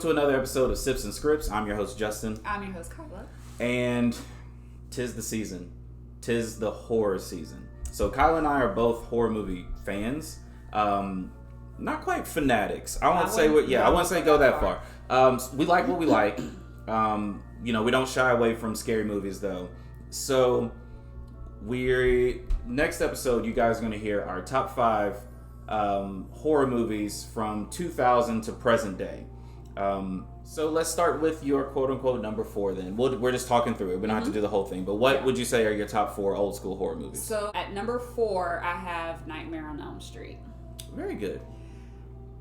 to another episode of Sips and Scripts. I'm your host, Justin. I'm your host, Kyla. And 'tis the season. 'Tis the horror season. So Kyla and I are both horror movie fans. Not quite fanatics. I wouldn't say go that far. We like what we like. We don't shy away from scary movies, though. So next episode, you guys are going to hear our top 5 horror movies from 2000 to present day. So let's start with your quote-unquote number 4 then. We're just talking through it. We don't have to do the whole thing. But what would you say are your top 4 old school horror movies? So at number 4, I have Nightmare on Elm Street. Very good.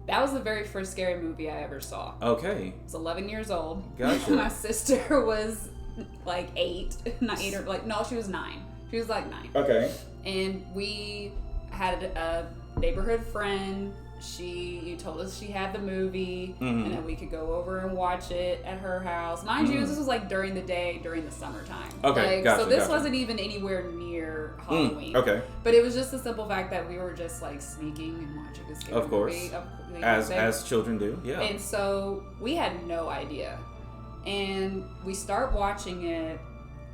That was the very first scary movie I ever saw. Okay. I was 11 years old. Gotcha. My sister was like 8. Not 8 or no, she was 9. She was like 9. Okay. And we had a neighborhood friend. You told us she had the movie, and that we could go over and watch it at her house. Mind you, this was like during the day, during the summertime. Okay, gotcha, so this wasn't even anywhere near Halloween. Okay. But it was just the simple fact that we were just like sneaking and watching a scary movie. As children do, yeah. And so we had no idea. And we start watching it,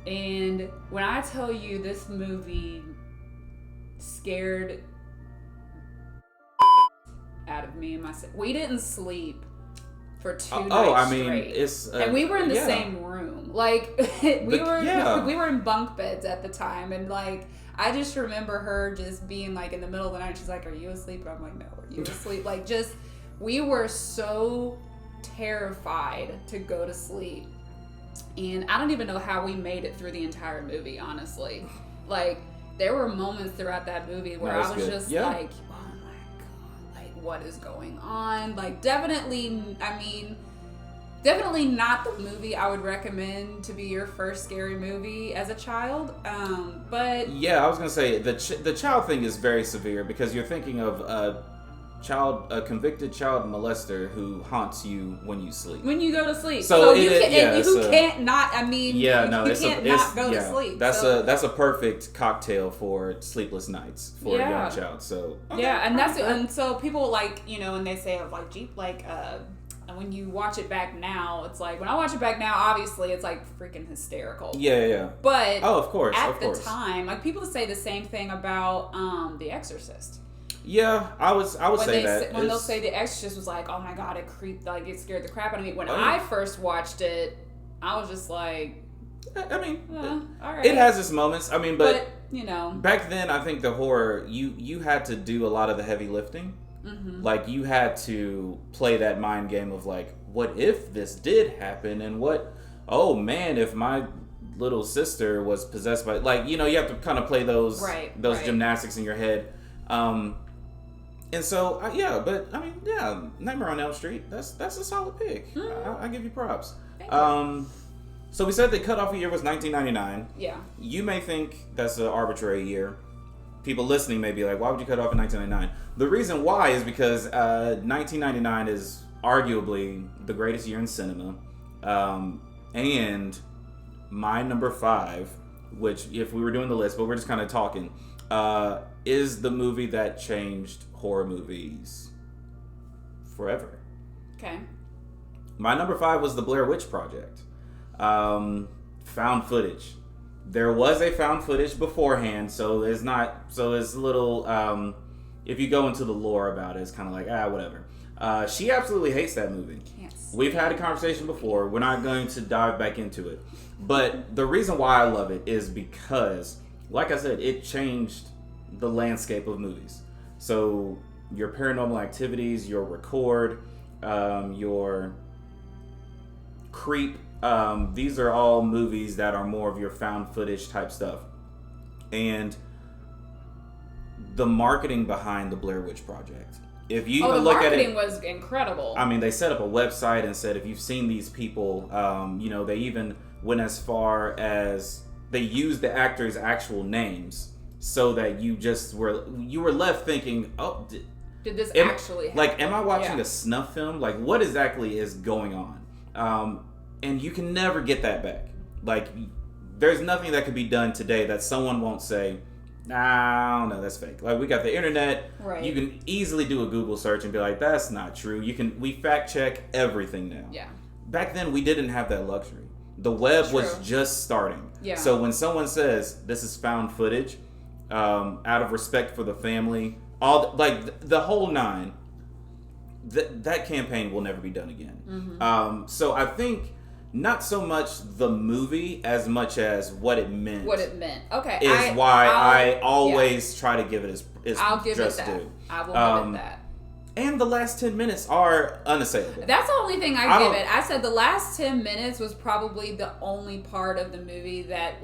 and when I tell you this movie scared out of me and my sister. We didn't sleep for 2 nights straight. It's and we were in the same room. Like we were in bunk beds at the time, and like I just remember her just being like in the middle of the night. She's like, "Are you asleep?" And I'm like, "No, are you asleep?" Like just we were so terrified to go to sleep, and I don't even know how we made it through the entire movie. Honestly, like there were moments throughout that movie where I was just like, what is going on? Like definitely not the movie I would recommend to be your first scary movie as a child. But yeah, I was gonna say the child thing is very severe because you're thinking of a convicted child molester who haunts you when you sleep. When you go to sleep. So you can't not go to sleep. That's a perfect cocktail for sleepless nights for a young child. So and so people like, and they say like when you watch it back now, it's like when I watch it back now, obviously it's like freaking hysterical. Yeah. But of course. At the time, like people say the same thing about The Exorcist. Yeah, I would say that. When they'll say The Exorcist was like, oh my god, it scared the crap out of me. When I first watched it, I was just like, all right. It has its moments. But back then, I think the horror, you had to do a lot of the heavy lifting. Mm-hmm. Like, you had to play that mind game of like, what if this did happen? And if my little sister was possessed by, like, you have to kind of play those gymnastics in your head. And so, Nightmare on Elm Street, that's a solid pick. Mm-hmm. I give you props. So we said the cutoff year was 1999. Yeah. You may think that's an arbitrary year. People listening may be like, why would you cut off in 1999? The reason why is because 1999 is arguably the greatest year in cinema. And my number 5, which if we were doing the list, but we're just kind of talking, is the movie that changed horror movies forever. Okay. My number 5 was the Blair Witch Project. Found footage. There was a found footage beforehand, so it's a little, if you go into the lore about it, it's kind of like, whatever. She absolutely hates that movie. We've had a conversation before. We're not going to dive back into it. But the reason why I love it is because, like I said, it changed the landscape of movies. So your Paranormal Activities, your Record, your Creep, these are all movies that are more of your found footage type stuff. And the marketing behind the Blair Witch Project. If you even look at it, the marketing was incredible. They set up a website and said, if you've seen these people, they even went as far as they used the actors' actual names so that you were left thinking, oh, did this actually happen? Like, am I watching a snuff film? Like, what exactly is going on? And you can never get that back. Like, there's nothing that could be done today that someone won't say, Nah, I don't know, that's fake. Like, we got the internet. Right. You can easily do a Google search and be like, that's not true. We fact check everything now. Yeah. Back then, we didn't have that luxury. The web was just starting. Yeah. So when someone says this is found footage, out of respect for the family, the whole nine, that campaign will never be done again. Mm-hmm. So I think not so much the movie as much as what it meant. What it meant. Okay. Is why I always try to give it its I'll give just it that. due. I will give it that. And the last 10 minutes are unassailable. That's the only thing I give it. I said the last 10 minutes was probably the only part of the movie that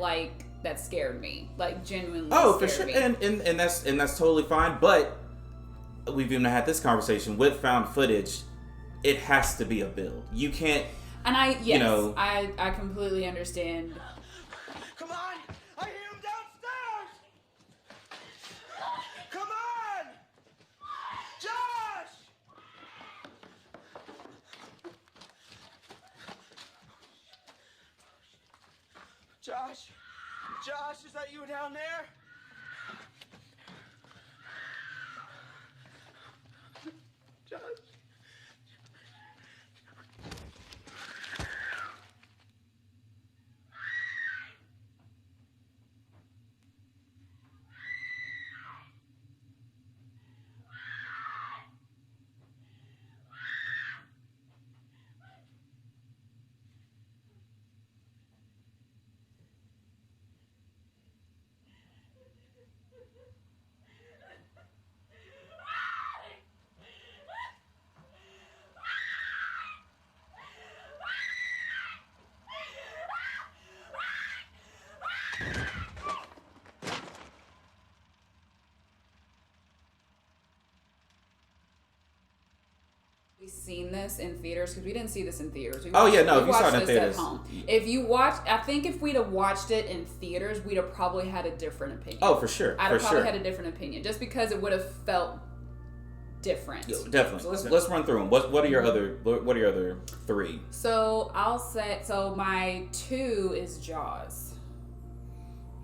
scared me. Like, genuinely for sure. Me. And that's totally fine. But we've even had this conversation with found footage. It has to be a build. You can't. And I completely understand. Come on! I hear him downstairs! Come on! Josh! Josh, is that you down there? Josh? We've seen this in theaters because we didn't see this in theaters. If you saw it in theaters. At home. I think if we'd have watched it in theaters, we'd have probably had a different opinion. Oh, for sure. I'd have probably had a different opinion just because it would have felt different. Yeah, definitely. So let's run through them. What are your other three? So I'll say my 2 is Jaws.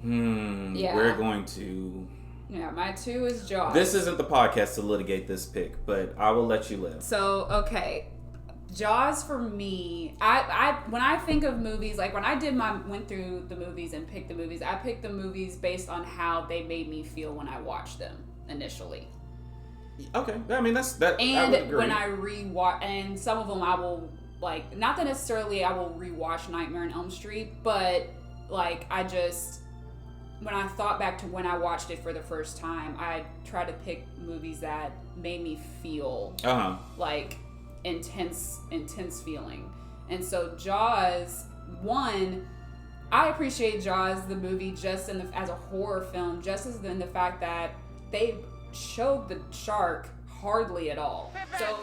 Yeah. We're going to. Yeah, my 2 is Jaws. This isn't the podcast to litigate this pick, but I will let you live. So, okay. Jaws for me, I when I think of movies, like when I went through the movies and picked the movies, I picked the movies based on how they made me feel when I watched them initially. Okay. I mean, that and I would agree. When I rewatch, and some of them I will, like, not that necessarily I will rewatch Nightmare on Elm Street, but like when I thought back to when I watched it for the first time, I tried to pick movies that made me feel like intense feeling. And so Jaws, I appreciate Jaws, the movie, just as a horror film, just as in the fact that they showed the shark hardly at all. So.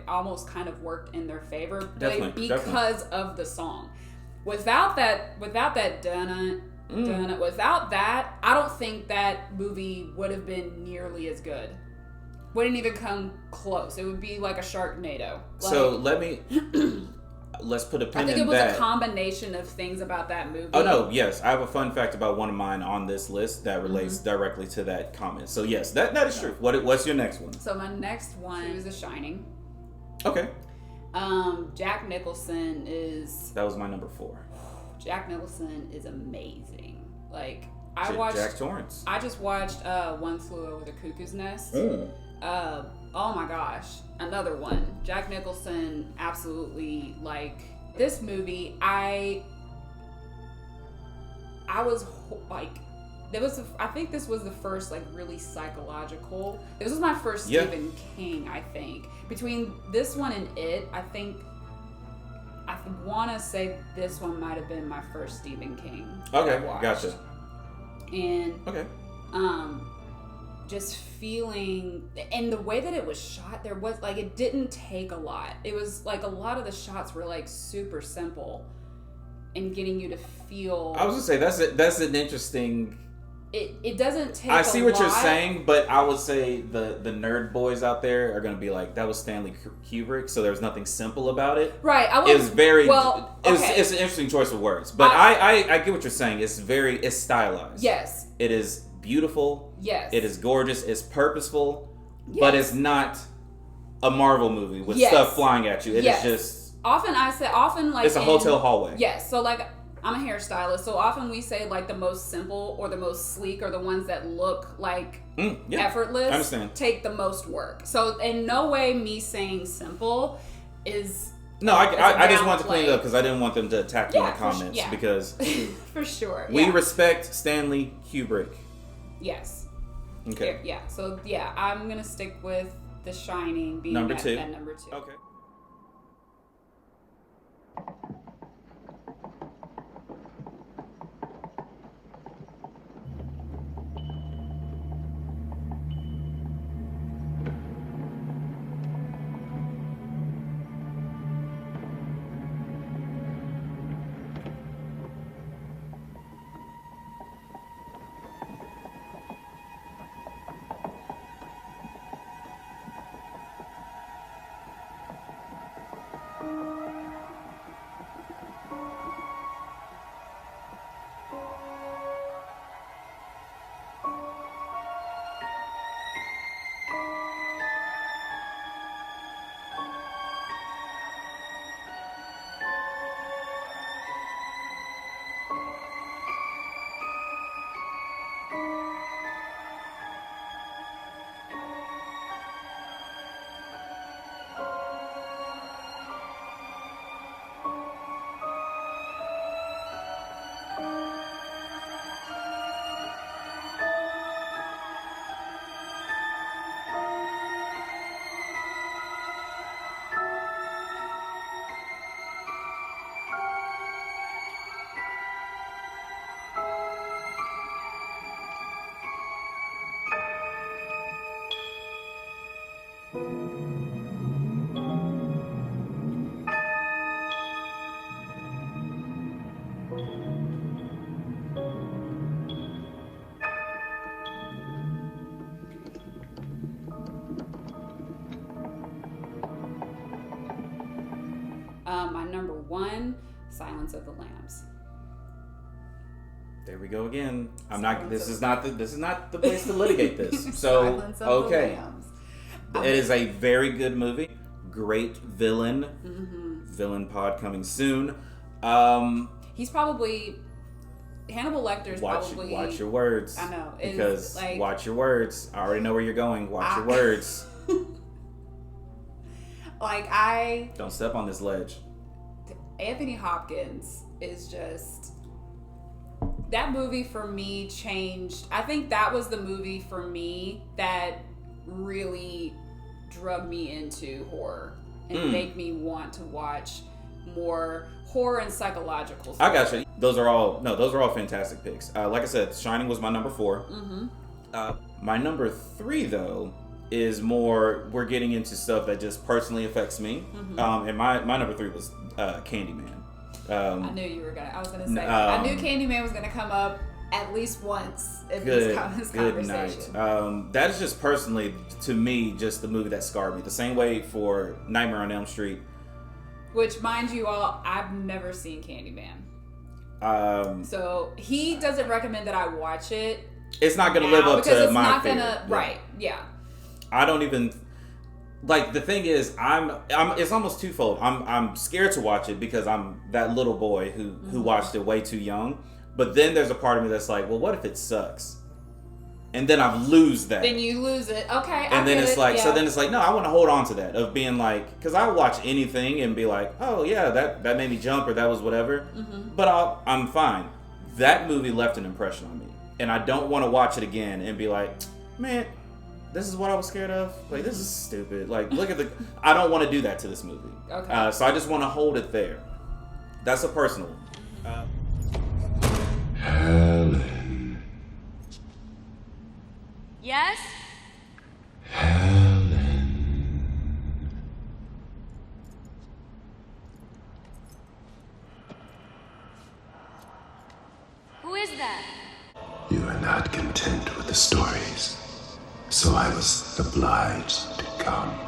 Almost kind of worked in their favor, because of the song. Without that without that, I don't think that movie would have been nearly as good. Wouldn't even come close. It would be like a Sharknado. So let's put a pin in that. I think it was a combination of things about that movie. Oh no, yes, I have a fun fact about one of mine on this list that relates directly to that comment. So yes, that is true. What's your next one? So my next one is The Shining. Okay. Jack Nicholson is. That was my number 4. Jack Nicholson is amazing. Like Jack Torrance. I just watched One Flew Over the Cuckoo's Nest. Oh my gosh, another one. Jack Nicholson, absolutely, like, this movie. I was like. I think this was the first, like, really psychological. This was my first Stephen King, I think. Between this one and It, I think want to say this one might have been my first Stephen King. Okay, gotcha. And okay, just feeling, and the way that it was shot, there was like, it didn't take a lot. It was like a lot of the shots were like super simple, and getting you to feel. I was gonna say that's an interesting. It doesn't take. I see what lot. you're saying, but I would say the nerd boys out there are gonna be like, that was Stanley Kubrick, so there was nothing simple about it. Right. It was very well. Okay. It's an interesting choice of words, but I get what you're saying. It's stylized. Yes. It is beautiful. Yes. It is gorgeous. It's purposeful, yes. but it's not a Marvel movie with yes. stuff flying at you. It yes. is just. Often like it's a hotel hallway. Yes. So like, I'm a hairstylist, so often we say like the most simple or the most sleek or the ones that look like effortless. I understand. Take the most work. So in no way me saying simple is. No, I just wanted to clean it up because I didn't want them to attack you in the comments because for sure we respect Stanley Kubrick. Yes. Okay. Yeah. So yeah, I'm gonna stick with The Shining being number 2. At number 2. Okay. My number 1, Silence of the Lambs. There we go again. This is not the place to litigate this. So okay, it is a very good movie. Great villain. Villain pod coming soon. He's probably Hannibal Lecter's probably. Watch your words. I know because like, watch your words. I already know where you're going. Watch your words. Don't step on this ledge. Anthony Hopkins is just. That movie for me changed. I think that was the movie for me that really drug me into horror and make me want to watch more horror and psychological stuff. I gotcha. Those are all fantastic picks. Like I said, Shining was my number 4. My number 3 though is more, we're getting into stuff that just personally affects me. And my number 3 was Candyman. I knew you were gonna. I was gonna say. I knew Candyman was gonna come up at least once in this conversation. Night. That is just personally, to me, just the movie that scarred me. The same way for Nightmare on Elm Street. Which, mind you all, I've never seen Candyman. So he doesn't recommend that I watch it. It's not gonna live up to my favorite. Right? Yeah. I don't even. Like, the thing is, it's almost twofold. I'm scared to watch it because I'm that little boy who watched it way too young. But then there's a part of me that's like, well, what if it sucks? And then I lose that. Then you lose it. Okay. And then it's like, so then it's like, no, I want to hold on to that of being like, because I would watch anything and be like, oh yeah, that made me jump or that was whatever. But I'm fine. That movie left an impression on me, and I don't want to watch it again and be like, man, this is what I was scared of. Like, this is stupid. Like, look at I don't want to do that to this movie. Okay. So I just want to hold it there. That's a personal one. Helen. Yes? Helen. Who is that? You are not content with the stories, so I was obliged to come.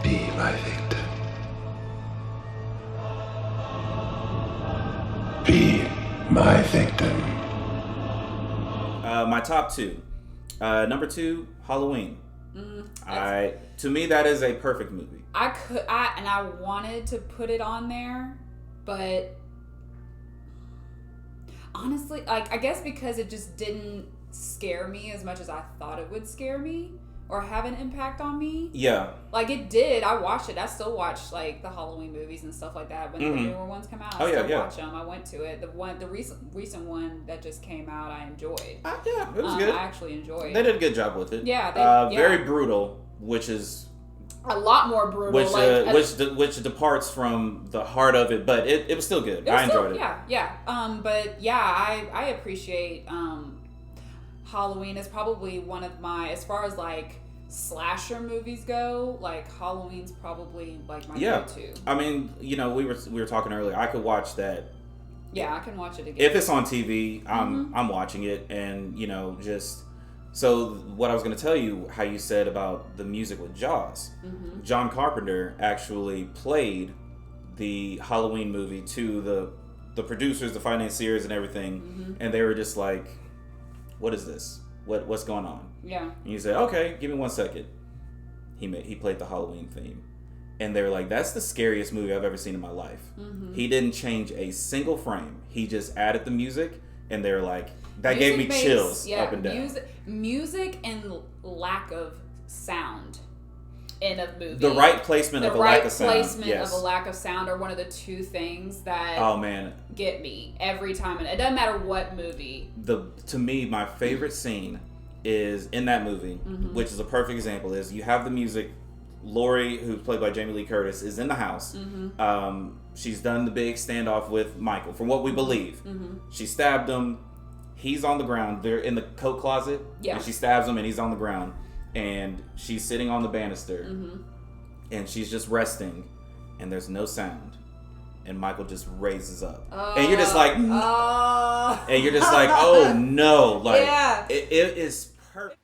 Be my victim. Be my victim. My top two. Number 2, Halloween. To me, that is a perfect movie. I wanted to put it on there, but honestly, like, I guess because it just didn't scare me as much as I thought it would scare me or have an impact on me. Yeah. Like, it did. I watched it. I still watch, like, the Halloween movies and stuff like that when the newer ones come out. I still watch them. I went to it. The recent one that just came out, I enjoyed. Yeah, it was good. I actually enjoyed. They did a good job with it. Yeah. Very brutal, which is a lot more brutal. Which departs from the heart of it, but it was still good. I enjoyed it. Yeah. But yeah, I appreciate Halloween is probably one of my, as far as like slasher movies go, like Halloween's probably like my go-to. I mean, we were talking earlier. I could watch that. Yeah, I can watch it again. If it's on TV, I'm watching it, and just. So what I was going to tell you, how you said about the music with Jaws, John Carpenter actually played the Halloween movie to the producers, the financiers, and everything, and they were just like, "What is this? What's going on?" Yeah. And you say, "Okay, give me 1 second." He played the Halloween theme, and they were like, "That's the scariest movie I've ever seen in my life." He didn't change a single frame. He just added the music, and they were like, that gave me chills up and down. Music and lack of sound in a movie. The right placement of a lack of sound. The right placement of a lack of sound are one of the two things that get me every time. And it doesn't matter what movie. To me, my favorite scene is in that movie, which is a perfect example, is you have the music. Lori, who's played by Jamie Lee Curtis, is in the house. She's done the big standoff with Michael, from what we believe. She stabbed him. He's on the ground. They're in the coat closet. Yeah. And she stabs him, and he's on the ground. And she's sitting on the banister. And she's just resting. And there's no sound. And Michael just raises up. And you're just like... and you're just like, oh, no. Like, it is perfect.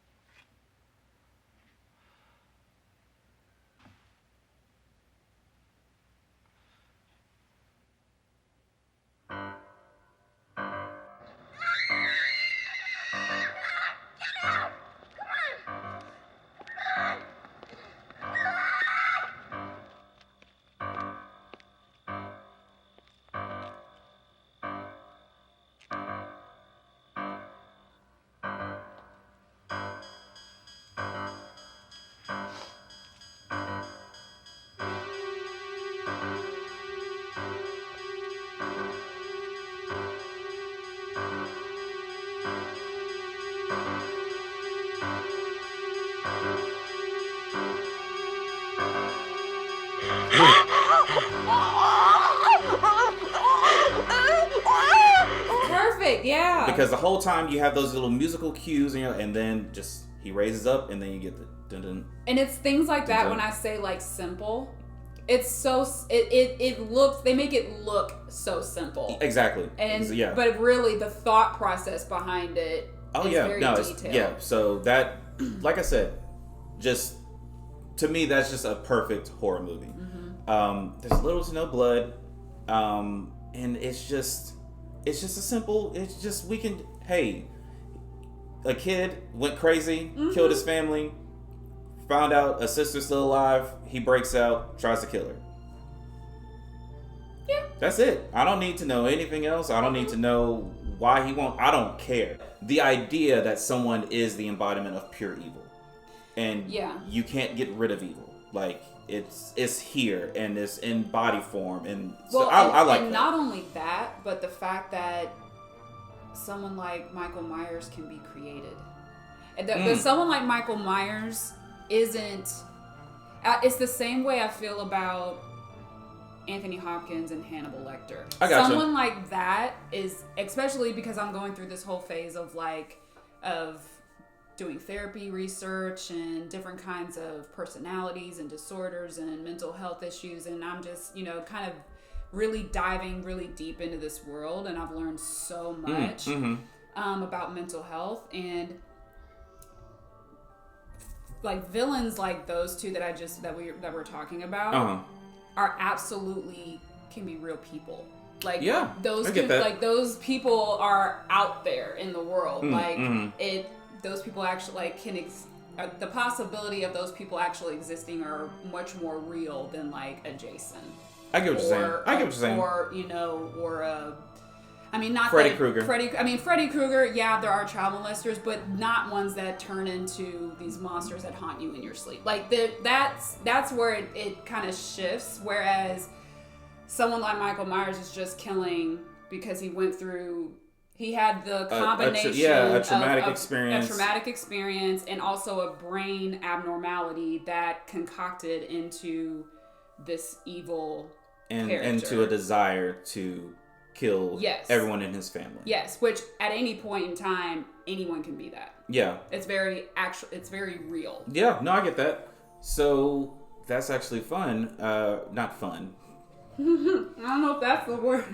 Perfect, yeah. Because the whole time you have those little musical cues, and then just he raises up, and then you get the dun dun. And it's things like that. When I say like simple, it's so it looks, they make it look so simple. Exactly. And but really the thought process behind it is very detailed. So that, like I said, just to me that's just a perfect horror movie. There's little to no blood, and it's just a simple. It's just a kid went crazy, killed his family. Found out a sister's still alive. He breaks out, tries to kill her. Yeah. That's it. I don't need to know anything else. I don't need to know why he won't. I don't care. The idea that someone is the embodiment of pure evil. And you can't get rid of evil. Like, it's here and it's in body form. And so I like that. And not only that, but the fact that someone like Michael Myers can be created. And someone like Michael Myers isn't. It's the same way I feel about Anthony Hopkins and Hannibal Lecter. I gotcha. Someone like that is, especially because I'm going through this whole phase of doing therapy research and different kinds of personalities and disorders and mental health issues, and I'm just, kind of really diving really deep into this world, and I've learned so much about mental health, and like villains like those two that we're talking about are absolutely can be real people. Like those two, like those people are out there in the world. Those people actually the possibility of those people actually existing are much more real than like a Jason. I get what you're saying. Or not Freddy Krueger. Freddy Krueger, yeah, there are child molesters, but not ones that turn into these monsters that haunt you in your sleep. Like that's where it kind of shifts. Whereas someone like Michael Myers is just killing because he had the combination a traumatic experience and also a brain abnormality that concocted into this evil character. And to a desire to kill everyone in his family. Yes, which at any point in time, anyone can be that. Yeah. It's very real. Yeah, no, I get that. So that's actually fun. Not fun. I don't know if that's the word.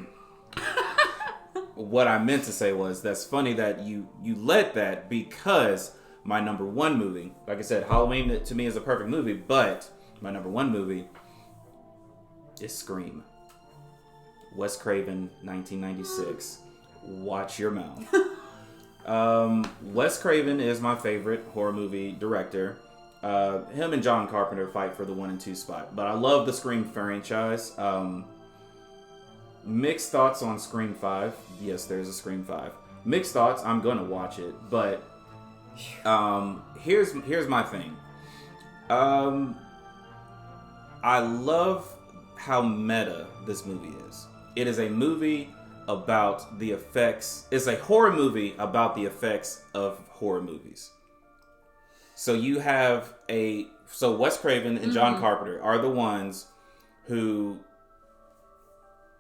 What I meant to say was that's funny that you led that, because my number one movie, like I said, Halloween to me is a perfect movie, but my number one movie is Scream. Wes Craven, 1996. Watch your mouth. Wes Craven is my favorite horror movie director. Him and John Carpenter fight for the 1 and 2 spot, but I love the Scream franchise. Mixed thoughts on Scream 5. Yes, there's a Scream 5. Mixed thoughts. I'm gonna watch it, but here's my thing. I love how meta this movie is. It is a movie about the effects. It's a horror movie about the effects of horror movies. So you have Wes Craven and John Carpenter are the ones who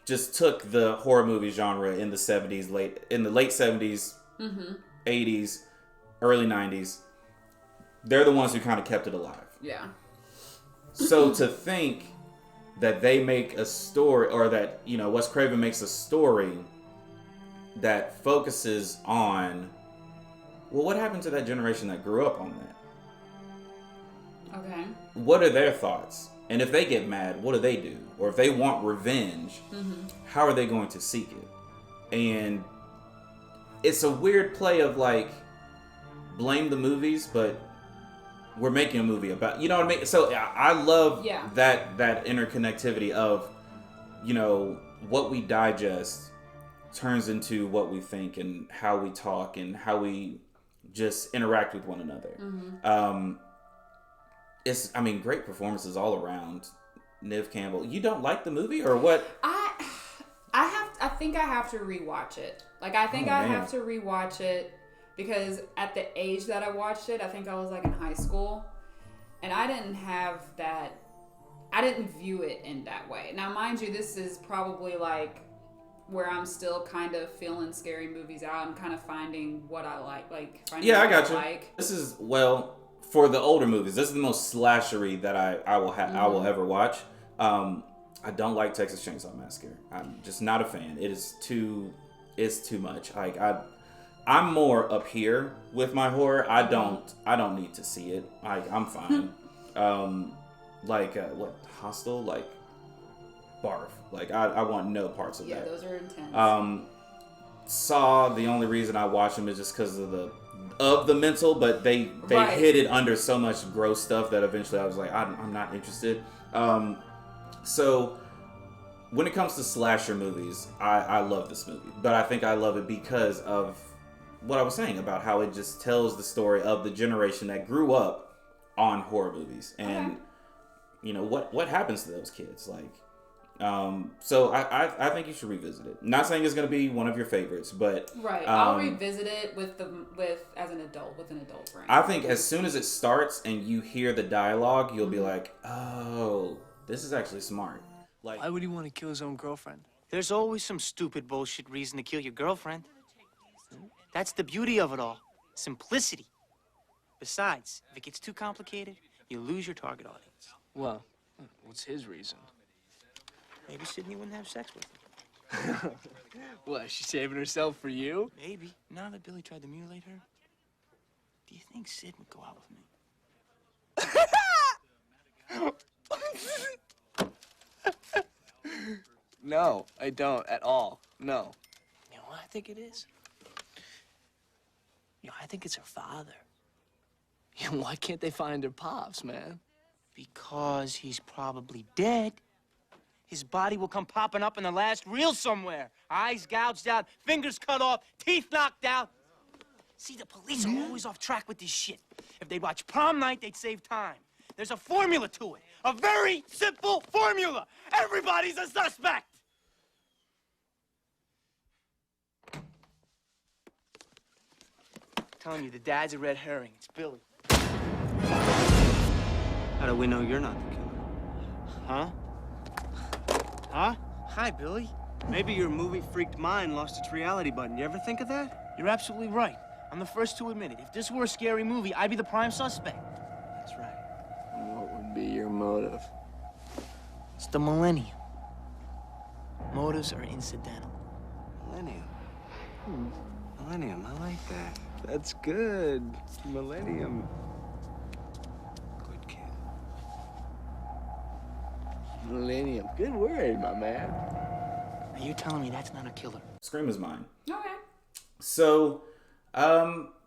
just took the horror movie genre in the late 70s, 80s, early 90s. They're the ones who kind of kept it alive. Yeah. So to think that they make a story, or that, Wes Craven makes a story that focuses on, well, what happened to that generation that grew up on that? Okay. What are their thoughts? And if they get mad, what do they do? Or if they want revenge, how are they going to seek it? And it's a weird play of blame the movies, but we're making a movie about, you know what I mean? So I love that interconnectivity of, what we digest turns into what we think and how we talk and how we just interact with one another. It's great performances all around. Neve Campbell. You don't like the movie, or what? I think I have to rewatch it. I have to rewatch it because at the age that I watched it, I think I was in high school, and I didn't have that. I didn't view it in that way. Now, mind you, this is probably where I'm still kind of feeling scary movies out. I'm kind of finding what I like. I got you. This is for the older movies, this is the most slashery that I will ever watch. I don't like Texas Chainsaw Massacre. I'm just not a fan. It's too much. I'm more up here with my horror. I don't need to see it. I'm fine. What Hostel? Barf. I want no parts of that. Yeah, those are intense. Saw, the only reason I watch them is just because of the mental, but they hid it under so much gross stuff that eventually I was like, I'm not interested. So when it comes to slasher movies, I love this movie, but I think I love it because of what I was saying about how it just tells the story of the generation that grew up on horror movies, and what happens to those kids. So I think you should revisit it. Not saying it's going to be one of your favorites, but right. I'll revisit it with an adult brain. I think as soon as it starts and you hear the dialogue, you'll be like, oh, this is actually smart. Like, why would he want to kill his own girlfriend? There's always some stupid bullshit reason to kill your girlfriend. That's the beauty of it all. Simplicity. Besides, if it gets too complicated, you lose your target audience. Well, what's his reason? Maybe Sydney wouldn't have sex with him. What, is she saving herself for you? Maybe. Now that Billy tried to mutilate her, do you think Sid would go out with me? No, I don't at all. No. You know what I think it is? I think it's her father. Why can't they find her pops, man? Because he's probably dead. His body will come popping up in the last reel somewhere. Eyes gouged out, fingers cut off, teeth knocked out. See, the police are always off track with this shit. If they'd watch Prom Night, they'd save time. There's a formula to it. A very simple formula. Everybody's a suspect. I'm telling you, the dad's a red herring. It's Billy. How do we know you're not the killer? Huh? Huh? Hi, Billy. Maybe your movie-freaked mind lost its reality button. You ever think of that? You're absolutely right. I'm the first to admit it. If this were a scary movie, I'd be the prime suspect. That's right. What would be your motive? It's the millennium. Motives are incidental. Millennium. Millennium, I like that. That's good. Millennium. Good kid. Millennium. Good word, my man. Now you're telling me that's not a killer? Scream is mine. Okay. So,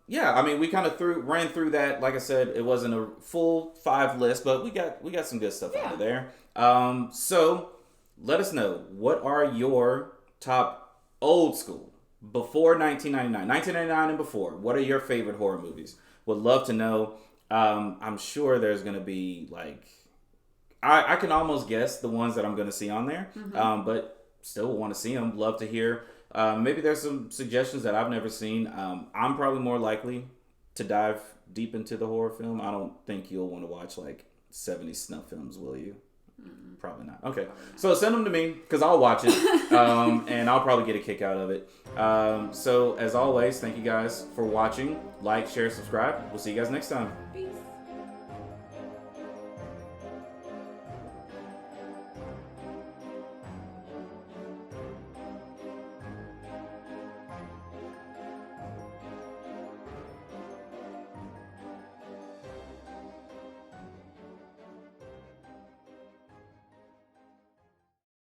yeah, I mean, we kind of ran through that. Like I said, it wasn't a full 5 list, but we got some good stuff out of there. So let us know, what are your top old school, before 1999 and before? What are your favorite horror movies? Would love to know. I'm sure there's gonna be like, I can almost guess the ones that I'm gonna see on there, but still want to see them. Love to hear. Maybe there's some suggestions that I've never seen. I'm probably more likely to dive deep into the horror film. I don't think you'll want to watch like 70 snuff films, will you? Probably not. Okay, so send them to me because I'll watch it, and I'll probably get a kick out of it. So as always, thank you guys for watching. Like, share, subscribe. We'll see you guys next time. Peace.